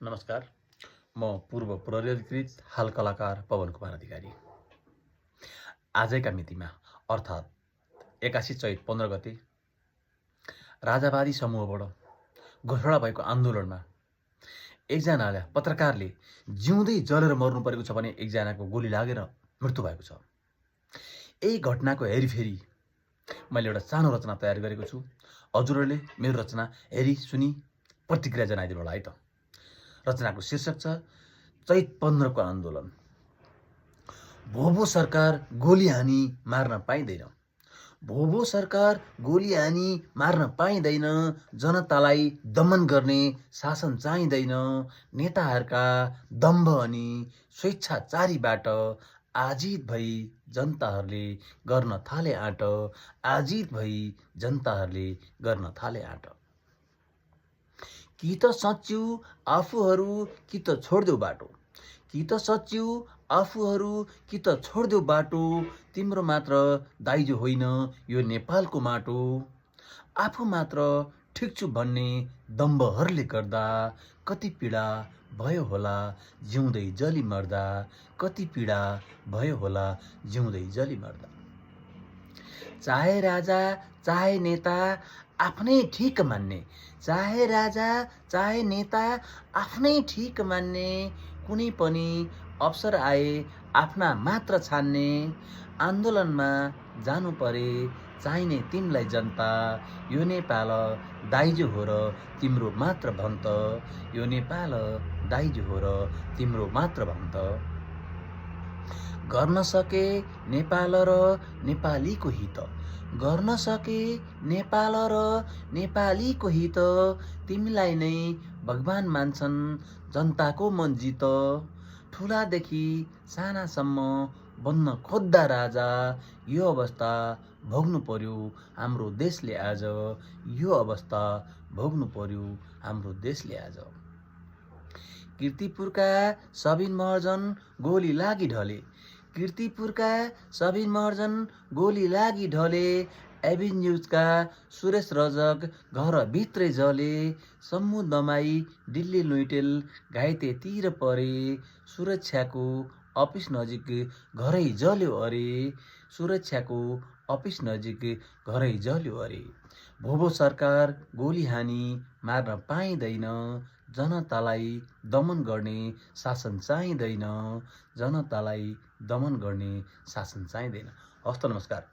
नमस्कार। म पूर्व प्रहरी अधिकृत हाल कलाकार पवन कुमार अधिकारी। आजैका मितिमा अर्थात् 81 चैत 15 गते राजावादी समूहबाट घोषणा भएको आन्दोलनमा एकजना पत्रकारले जिउँदै जलेर मर्नु परेको छ भने एकजनाको गोली लागेर मृत्यु भएको छ। यही घटनाको हेरिफेरी मैले एउटा सानो रचना तयार गरेको छु। हजुरहरूले मेरो रचना हेरी सुनी प्रतिक्रिया जनाइदिनु होला है त। रचनाको शीर्षक छ चैत 15 को आन्दोलन। भोबो सरकार गोली हानी मार्न पाइँदैन। भोबो सरकार गोली हानी मार्न पाइँदैन। जनतालाई दमन गर्ने शासन चाहिँदैन। नेताहरूका दम्भ अनि स्वेच्छाचारीबाट आजित भई जनताहरूले गर्न थाले आँट। आजित भई जनताहरूले गर्न थाले आँट। कि त सच्यौ आफूहरू कि त छोड्देऊ बाटो। कि त सच्यौ आफूहरू कि त छोड्देऊ बाटो। तिम्रो मात्र दाइजो होइन यो नेपालको माटो। आफू मात्र ठिक छु भन्ने दम्भहरूले गर्दा कति पीडा भयो होला जिउँदै जली मर्दा। कति पीडा भयो होला जिउँदै जली मर्दा। चाहे राजा चाहे नेता आफ्नै ठिक मान्ने। चाहे राजा चाहे नेता आफ्नै ठिक मान्ने। कुनै पनि अवसर आए आफ्ना मात्र छान्ने। आन्दोलनमा जानु परे चाहिने तिमीलाई जनता। यो नेपाल दाइजो हो र तिम्रो मात्र भन्छ। यो नेपाल दाइजो हो र तिम्रो मात्र भन्छ। गर्न सके नेपाल र नेपालीको हित। गर्न सके नेपाल र नेपालीको हित। तिमीलाई नै भगवान मान्छन् जनताको मन जित। ठुलादेखि सानासम्म बन्न खोज्दा राजा। यो अवस्था भोग्नु पर्यो हाम्रो देशले आज। यो अवस्था भोग्नु पर्यो हाम्रो देशले आज। कीर्तिपुरका सबिन महर्जन गोली लागि ढले। कीर्तिपुरका सबिन महर्जन गोली लागि ढले। एभिन्यूजका सुरेश रजक घरभित्रै जले। सम्मु दमाई डिल्ली लुइटेल घाइतेतिर परे। सुरक्षाको अफिस नजिक घरै जल्यो अरे। सुरक्षाको अफिस नजिक घरै जल्यो अरे। भोबो सरकार गोली हानी मार्न पाइँदैन। जनतालाई दमन गर्ने शासन चाहिँदैन। जनतालाई दमन गर्ने शासन चाहिँदैन। हस्त नमस्कार।